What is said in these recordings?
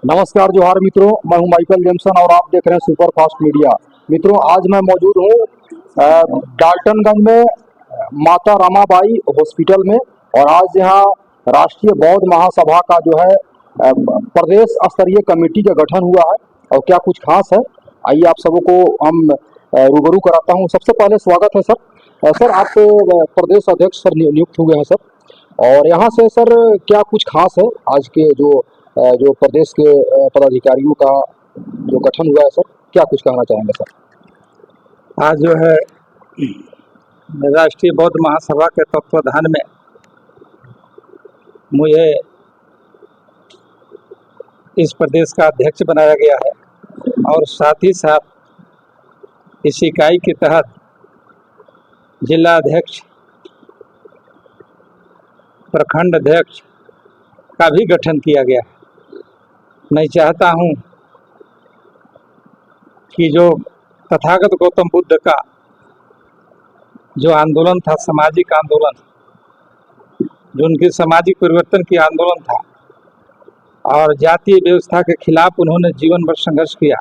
नमस्कार जोहार मित्रों, मैं हूं माइकल जेमसन और आप देख रहे हैं सुपर फास्ट मीडिया। मित्रों, आज मैं मौजूद हूं डाल्टनगंज में माता रमाबाई हॉस्पिटल में। और आज यहाँ राष्ट्रीय बौद्ध महासभा का जो है प्रदेश स्तरीय कमेटी का गठन हुआ है और क्या कुछ खास है, आइए आप सबों को हम रूबरू कराता हूँ। सबसे पहले स्वागत है सर। सर, आप प्रदेश अध्यक्ष सर नियुक्त हुए हैं सर, और यहाँ से सर क्या कुछ खास है आज के जो प्रदेश के पदाधिकारियों का जो गठन हुआ है सर, क्या कुछ कहना चाहेंगे सर? आज जो है राष्ट्रीय बौद्ध महासभा के तत्वाधान में मुझे इस प्रदेश का अध्यक्ष बनाया गया है और साथ ही साथ इस इकाई के तहत जिला अध्यक्ष, प्रखंड अध्यक्ष का भी गठन किया गया है। मैं चाहता हूं कि जो तथागत गौतम बुद्ध का जो आंदोलन था, सामाजिक आंदोलन, जो उनके सामाजिक परिवर्तन की आंदोलन था और जातीय व्यवस्था के खिलाफ उन्होंने जीवन भर संघर्ष किया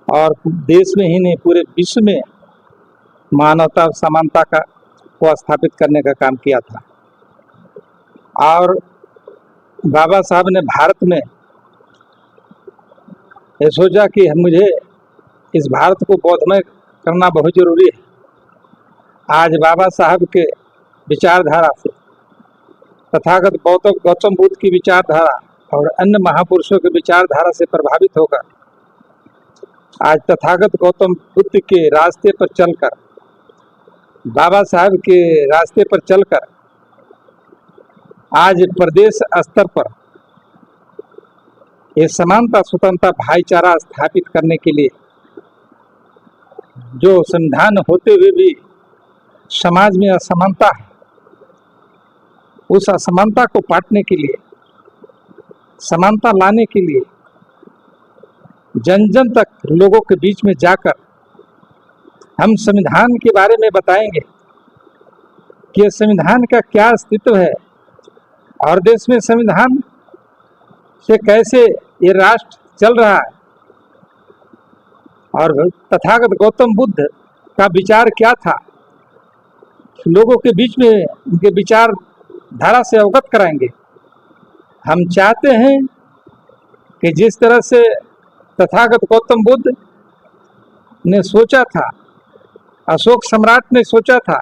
और देश में ही नहीं पूरे विश्व में मानवता और समानता का को स्थापित करने का काम किया था। और बाबा साहब ने भारत में ये सोचा कि मुझे इस भारत को बौद्धमय करना बहुत जरूरी है। आज बाबा साहब के विचारधारा से, तथागत गौतम बुद्ध की विचारधारा और अन्य महापुरुषों की विचारधारा से प्रभावित होकर आज तथागत गौतम बुद्ध के रास्ते पर चलकर, बाबा साहब के रास्ते पर चलकर आज प्रदेश स्तर पर ये समानता, स्वतंत्रता, भाईचारा स्थापित करने के लिए जो संविधान होते हुए भी समाज में असमानता है, उस असमानता को पाटने के लिए, समानता लाने के लिए जन जन तक लोगों के बीच में जाकर हम संविधान के बारे में बताएंगे कि संविधान का क्या अस्तित्व है और देश में संविधान से कैसे ये राष्ट्र चल रहा है और तथागत गौतम बुद्ध का विचार क्या था, लोगों के बीच में उनके विचार धारा से अवगत कराएंगे। हम चाहते हैं कि जिस तरह से तथागत गौतम बुद्ध ने सोचा था, अशोक सम्राट ने सोचा था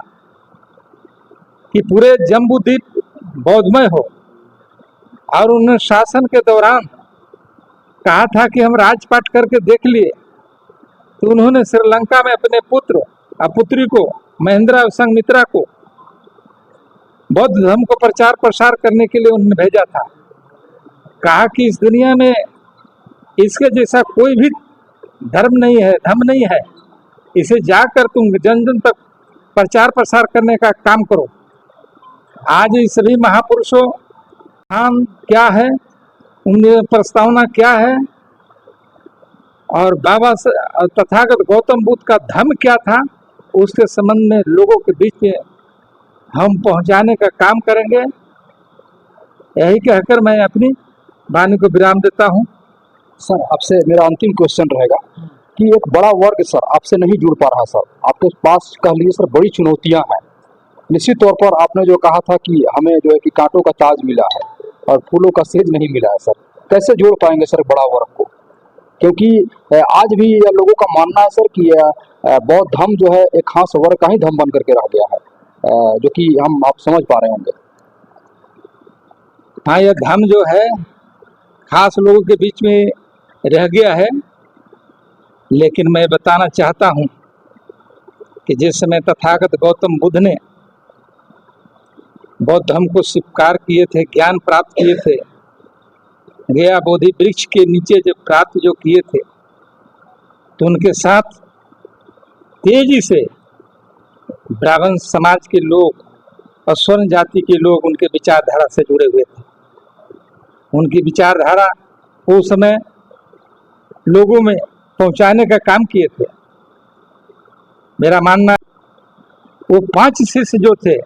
कि पूरे जम्बूद्वीप बौद्धमय हो, और उन्होंने शासन के दौरान कहा था कि हम राजपाट करके देख लिए, तो उन्होंने श्रीलंका में अपने पुत्र और पुत्री को, महेंद्र और संघमित्रा को बौद्ध धर्म को प्रचार प्रसार करने के लिए उन्होंने भेजा था। कहा कि इस दुनिया में इसके जैसा कोई भी धर्म नहीं है, धर्म नहीं है, इसे जाकर तुम जन जन तक प्रचार प्रसार करने का काम करो। आज इस सभी महापुरुषों काम क्या है, उनकी प्रस्तावना क्या है और बाबा तथागत गौतम बुद्ध का धर्म क्या था, उसके संबंध में लोगों के बीच में हम पहुंचाने का काम करेंगे। यही कहकर मैं अपनी वाणी को विराम देता हूं। सर, आपसे मेरा अंतिम क्वेश्चन रहेगा कि एक बड़ा वर्ग सर आपसे नहीं जुड़ पा रहा सर, आपके पास कह लीजिए सर बड़ी चुनौतियां हैं। निश्चित तौर पर आपने जो कहा था कि हमें जो है कि कांटों का ताज मिला है और फूलों का सेज नहीं मिला है सर, कैसे जोड़ पाएंगे सर बड़ा वर्ग को? क्योंकि आज भी लोगों का मानना है सर कि बौद्ध धर्म जो है एक खास वर्ग का ही धर्म बन करके रह गया है, जो कि आप समझ पा रहे होंगे। हाँ, यह धर्म जो है खास लोगों के बीच में रह गया है, लेकिन मैं बताना चाहता हूँ कि जिस समय तथागत गौतम बुद्ध ने बौद्ध धर्म को स्वीकार किए थे, ज्ञान प्राप्त किए थे, गया बोधि वृक्ष के नीचे जब प्राप्त जो किए थे, तो उनके साथ तेजी से ब्राह्मण समाज के लोग और स्वर्ण जाति के लोग उनके विचारधारा से जुड़े हुए थे। उनकी विचारधारा उस समय लोगों में पहुंचाने का काम किए थे। मेरा मानना वो 5 शिष्य जो थे